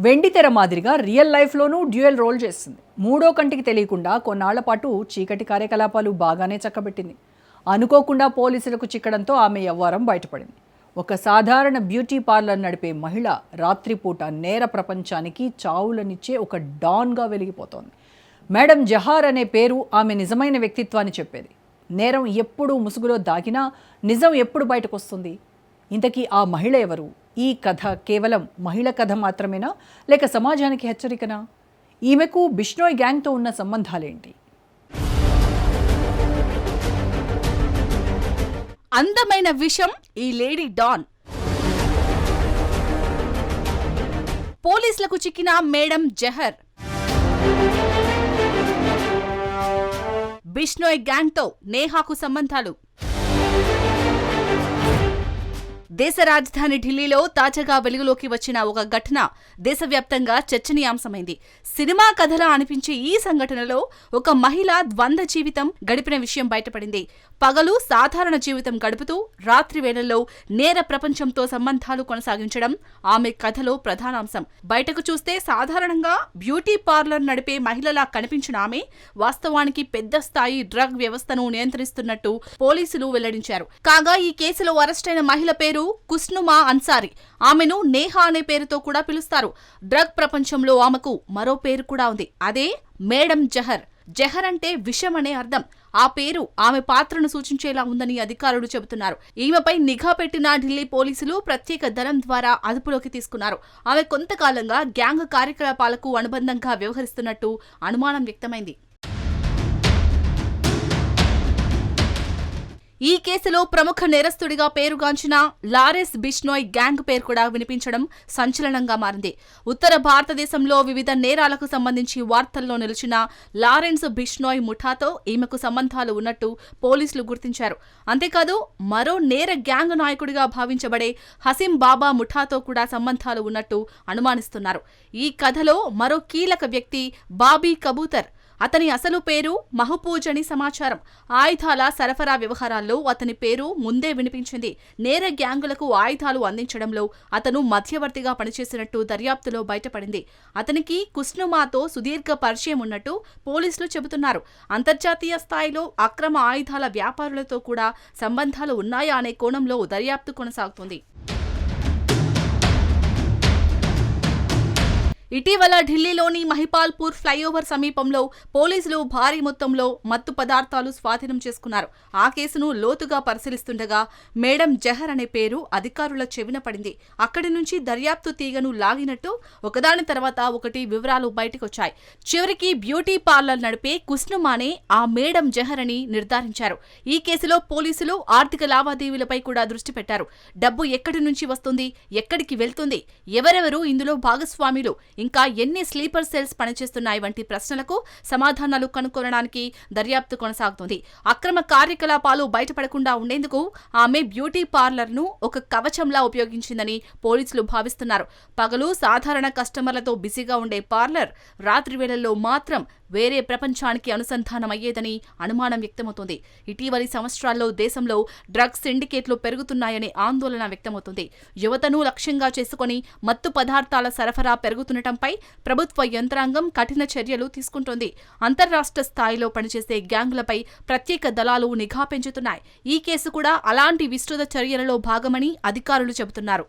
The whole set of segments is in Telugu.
వెండితెర మాదిరిగా రియల్ లైఫ్లోనూ డ్యూయల్ రోల్ చేస్తుంది. మూడో కంటికి తెలియకుండా కొన్నాళ్ల పాటు చీకటి కార్యకలాపాలు బాగానే చక్కబెట్టింది. అనుకోకుండా పోలీసులకు చిక్కడంతో ఆమె యవ్వారం బయటపడింది. ఒక సాధారణ బ్యూటీ పార్లర్ నడిపే మహిళ రాత్రిపూట నేర ప్రపంచానికి చావులనిచ్చే ఒక డాన్గా వెలిగిపోతోంది. మేడం జహార్ అనే పేరు ఆమె నిజమైన వ్యక్తిత్వాన్ని చెప్పేది. నేరం ఎప్పుడు ముసుగులో దాగినా నిజం ఎప్పుడు బయటకు వస్తుంది? ఇంతకీ ఆ మహిళ ఎవరు? ఈ కథ కేవలం మహిళ కథ మాత్రమేనా, లేక సమాజానికి హెచ్చరికనా? ఈమెకు బిష్నోయ్ గ్యాంగ్తో ఉన్న సంబంధాలేంటి? అందమైన విషం ఈ లేడీ డాన్. పోలీసులకు చిక్కిన మేడం జహర్. బిష్నోయ్ గ్యాంగ్తో నేహాకు సంబంధాలు. దేశ రాజధాని ఢిల్లీలో తాజాగా వెలుగులోకి వచ్చిన ఒక ఘటన దేశవ్యాప్తంగా చర్చనీయాంశమైంది. సినిమా కథలా అనిపించే ఈ సంఘటనలో ఒక మహిళ ద్వంద్వ జీవితం గడిపిన విషయం బయటపడింది. పగలు సాధారణ జీవితం గడుపుతూ రాత్రి వేళల్లో నేర ప్రపంచంతో సంబంధాలు కొనసాగించడం ఆమె కథలో ప్రధానాంశం. బయటకు చూస్తే సాధారణంగా బ్యూటీ పార్లర్ నడిపే మహిళలా కనిపించిన ఆమె వాస్తవానికి పెద్ద స్థాయి డ్రగ్ వ్యవస్థను నియంత్రిస్తున్నట్టు పోలీసులు వెల్లడించారు. కాగా ఈ కేసులో అరెస్టైన మహిళ పేరు కుస్నుమా అన్సారీ. ఆమెను నేహా అనే పేరుతో కూడా పిలుస్తారు. డ్రగ్ ప్రపంచంలో ఆమెకు మరో పేరు కూడా ఉంది. అదే మేడం జహర్. జహర్ అంటే విషం అనే అర్థం. ఆ పేరు ఆమె పాత్రను సూచించేలా ఉందని అధికారులు చెబుతున్నారు. ఈమెపై నిఘా పెట్టిన ఢిల్లీ పోలీసులు ప్రత్యేక దళం ద్వారా అదుపులోకి తీసుకున్నారు. ఆమె కొంతకాలంగా గ్యాంగ్ కార్యకలాపాలకు అనుబంధంగా వ్యవహరిస్తున్నట్టు అనుమానం వ్యక్తమైంది. ఈ కేసులో ప్రముఖ నేరస్తుడిగా పేరుగాంచిన లారెన్స్ బిష్నోయ్ గ్యాంగ్ పేరు కూడా వినిపించడం సంచలనంగా మారింది. ఉత్తర భారతదేశంలో వివిధ నేరాలకు సంబంధించి వార్తల్లో నిలిచిన లారెన్స్ బిష్నోయ్ ముఠాతో ఈమెకు సంబంధాలు ఉన్నట్టు పోలీసులు గుర్తించారు. అంతేకాదు మరో నేర గ్యాంగ్ నాయకుడిగా భావించబడే హసీం బాబా ముఠాతో కూడా సంబంధాలు ఉన్నట్టు అనుమానిస్తున్నారు. ఈ కథలో మరో కీలక వ్యక్తి బాబీ కబూతర్. అతని అసలు పేరు మహపూజ్ అని సమాచారం. ఆయుధాల సరఫరా వ్యవహారాల్లో అతని పేరు ముందే వినిపించింది. నేర గ్యాంగులకు ఆయుధాలు అందించడంలో అతను మధ్యవర్తిగా పనిచేసినట్టు దర్యాప్తులో బయటపడింది. అతనికి కుస్నుమాతో సుదీర్ఘ పరిచయం ఉన్నట్టు పోలీసులు చెబుతున్నారు. అంతర్జాతీయ స్థాయిలో అక్రమ ఆయుధాల వ్యాపారులతో కూడా సంబంధాలు ఉన్నాయా అనే కోణంలో దర్యాప్తు కొనసాగుతుంది. ఇటీవల ఢిల్లీలోని మహిపాల్పూర్ ఫ్లైఓవర్ సమీపంలో పోలీసులు భారీ మొత్తంలో మత్తు పదార్థాలు స్వాధీనం చేసుకున్నారు. ఆ కేసును లోతుగా పరిశీలిస్తుండగా మేడం జహర్ అనే పేరు అధికారుల చెవిన పడింది. అక్కడి నుంచి దర్యాప్తు తీగను లాగినట్టు ఒకదాని తర్వాత ఒకటి వివరాలు బయటకొచ్చాయి. చివరికి బ్యూటీ పార్లర్ నడిపే కుస్నుమానే ఆ మేడం జహర్ అని నిర్ధారించారు. ఈ కేసులో పోలీసులు ఆర్థిక లావాదేవీలపై కూడా దృష్టి పెట్టారు. డబ్బు ఎక్కడి నుంచి వస్తుంది, ఎక్కడికి వెళ్తుంది, ఎవరెవరు ఇందులో భాగస్వాములు, ఇంకా ఎన్ని స్లీపర్ సెల్స్ పనిచేస్తున్నాయి వంటి ప్రశ్నలకు సమాధానాలు కనుక్కోవడానికి దర్యాప్తు కొనసాగుతుంది. అక్రమ కార్యకలాపాలు బయటపడకుండా ఉండేందుకు ఆమె బ్యూటీ పార్లర్ను ఒక కవచంలా ఉపయోగించిందని పోలీసులు భావిస్తున్నారు. పగలు సాధారణ కస్టమర్లతో బిజీగా ఉండే పార్లర్ రాత్రి వేళల్లో మాత్రం వేరే ప్రపంచానికి అనుసంధానమయ్యేదని అనుమానం వ్యక్తమవుతోంది. ఇటీవలి సంవత్సరాల్లో దేశంలో డ్రగ్స్ సిండికేట్లు పెరుగుతున్నాయనే ఆందోళన వ్యక్తమవుతుంది. యువతను లక్ష్యంగా చేసుకుని మత్తు పదార్థాల సరఫరా పెరుగుతుండటంపై ప్రభుత్వ యంత్రాంగం కఠిన చర్యలు తీసుకుంటోంది. అంతర్రాష్ట్ర స్థాయిలో పనిచేసే గ్యాంగులపై ప్రత్యేక దళాలు నిఘా పెంచుతున్నాయి. ఈ కేసు కూడా అలాంటి విస్తృత చర్యలలో భాగమని అధికారులు చెబుతున్నారు.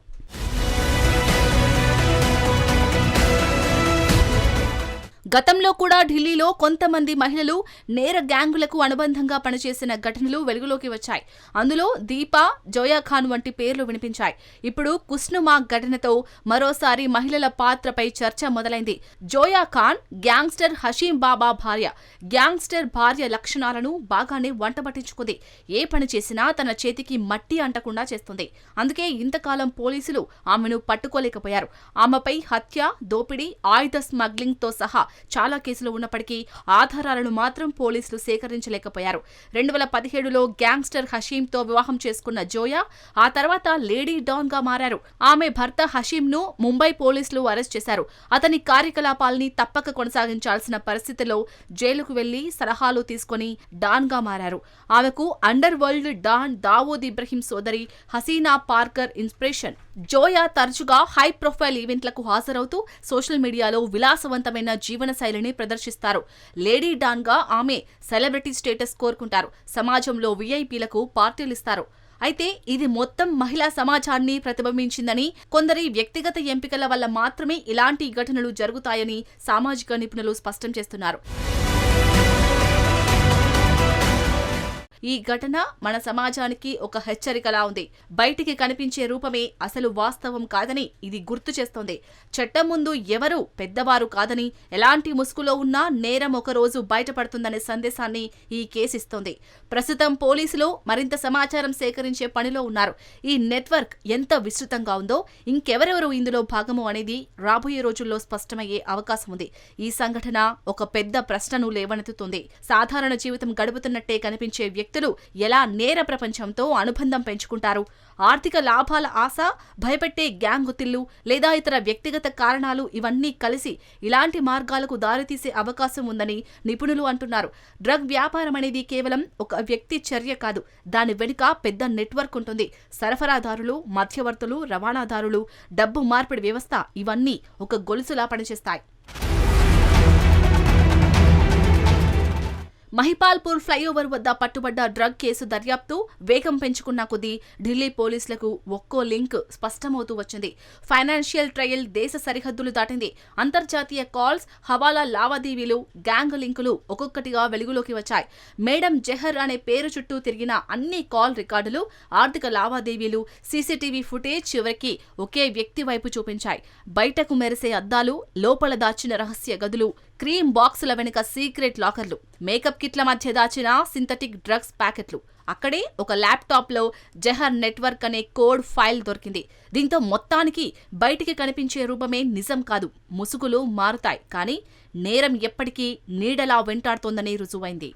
గతంలో కూడా ఢిల్లీలో కొంతమంది మహిళలు నేర గ్యాంగులకు అనుబంధంగా పనిచేసిన ఘటనలు వెలుగులోకి వచ్చాయి. అందులో దీపా, జోయా ఖాన్ వంటి పేర్లు వినిపించాయి. ఇప్పుడు కుస్నుమా ఘటనతో మరోసారి మహిళల పాత్రపై చర్చ మొదలైంది. జోయా ఖాన్ గ్యాంగ్స్టర్ హసీం బాబా భార్య. గ్యాంగ్స్టర్ భార్య లక్షణాలను బాగానే వంటబట్టించుకుంది. ఏ పని చేసినా తన చేతికి మట్టి అంటకుండా చేస్తుంది. అందుకే ఇంతకాలం పోలీసులు ఆమెను పట్టుకోలేకపోయారు. ఆమెపై హత్య, దోపిడీ, ఆయుధ స్మగ్లింగ్తో సహా చాలా కేసులు ఉన్నప్పటికీ ఆధారాలను మాత్రం పోలీసులు సేకరించలేకపోయారు. 2017లో గ్యాంగ్స్టర్ హషీంతో వివాహం చేసుకున్న జోయా ఆ తర్వాత లేడీ డాన్ గా మారారు. ఆమె భర్త హషీంను ముంబై పోలీసులు అరెస్ట్ చేశారు. అతని కార్యకలాపాల్ని తప్పక కొనసాగించాల్సిన పరిస్థితిలో జైలుకు వెళ్లి సలహాలు తీసుకుని డాన్ గా మారారు. ఆమెకు underworld don Dawood Ibrahim సోదరి హసీనా పార్కర్ ఇన్స్పిరేషన్. జోయా తరచుగా హై ప్రొఫైల్ ఈవెంట్లకు హాజరవుతూ సోషల్ మీడియాలో విలాసవంతమైన జీవనశైలిని ప్రదర్శిస్తారు. లేడీ డాన్ గా ఆమె సెలబ్రిటీ స్టేటస్ కోరుకుంటారు. సమాజంలో వీఐపీలకు పార్టీలిస్తారు. అయితే ఇది మొత్తం మహిళా సమాజాన్ని ప్రతిబింబించిందని, కొందరి వ్యక్తిగత ఎంపికల వల్ల మాత్రమే ఇలాంటి ఘటనలు జరుగుతాయని సామాజిక నిపుణులు స్పష్టం చేస్తున్నారు. ఈ ఘటన మన సమాజానికి ఒక హెచ్చరికలా ఉంది. బయటికి కనిపించే రూపమే అసలు వాస్తవం కాదని ఇది గుర్తు చేస్తోంది. చట్టం ముందు ఎవరూ పెద్దవారు కాదని, ఎలాంటి ముసుగులో ఉన్నా నేరం ఒకరోజు బయటపడుతుందనే సందేశాన్ని ఈ కేసు ఇస్తోంది. ప్రస్తుతం పోలీసులు మరింత సమాచారం సేకరించే పనిలో ఉన్నారు. ఈ నెట్వర్క్ ఎంత విస్తృతంగా ఉందో, ఇంకెవరెవరు ఇందులో భాగము అనేది రాబోయే రోజుల్లో స్పష్టమయ్యే అవకాశం ఉంది. ఈ సంఘటన ఒక పెద్ద ప్రశ్నను లేవనెత్తుతుంది. సాధారణ జీవితం గడుపుతున్నట్టే కనిపించే వ్యక్తులు ఎలా నేర ప్రపంచంతో అనుబంధం పెంచుకుంటారు? ఆర్థిక లాభాల ఆశ, భయపెట్టే గ్యాంగ్ ఒత్తిళ్లు లేదా ఇతర వ్యక్తిగత కారణాలు ఇవన్నీ కలిసి ఇలాంటి మార్గాలకు దారితీసే అవకాశం ఉందని నిపుణులు అంటున్నారు. డ్రగ్ వ్యాపారం అనేది కేవలం ఒక వ్యక్తి చర్య కాదు. దాని వెనుక పెద్ద నెట్వర్క్ ఉంటుంది. సరఫరాదారులు, మధ్యవర్తులు, రవాణాదారులు, డబ్బు మార్పిడి వ్యవస్థ ఇవన్నీ ఒక గొలుసులా పనిచేస్తాయి. మహిపాల్పూర్ ఫ్లైఓవర్ వద్ద పట్టుబడ్డ డ్రగ్ కేసు దర్యాప్తు వేగం పెంచుకున్న కొద్దీ ఢిల్లీ పోలీసులకు ఒక్కో లింక్ స్పష్టమవుతూ వచ్చింది. ఫైనాన్షియల్ ట్రయల్ దేశ సరిహద్దులు దాటింది. అంతర్జాతీయ కాల్స్, హవాలా లావాదేవీలు, గ్యాంగ్ లింకులు ఒక్కొక్కటిగా వెలుగులోకి వచ్చాయి. మేడం జెహర్ అనే పేరు చుట్టూ తిరిగిన అన్ని కాల్ రికార్డులు, ఆర్థిక లావాదేవీలు, సీసీటీవీ ఫుటేజ్ చివరికి ఒకే వ్యక్తి వైపు చూపించాయి. బయటకు మెరిసే అద్దాలు, లోపల దాచిన రహస్య గదులు, క్రీమ్ బాక్సుల వెనుక సీక్రెట్ లాకర్లు, మేకప్ కిట్ల మధ్య దాచిన సింథటిక్ డ్రగ్స్ ప్యాకెట్లు. అక్కడే ఒక ల్యాప్టాప్లో జెహర్ నెట్వర్క్ అనే కోడ్ ఫైల్ దొరికింది. దీంతో మొత్తానికి బయటికి కనిపించే రూపమే నిజం కాదు. ముసుగులు మారుతాయి, కానీ నేరం ఎప్పటికీ నీడలా వెంటాడుతోందని రుజువైంది.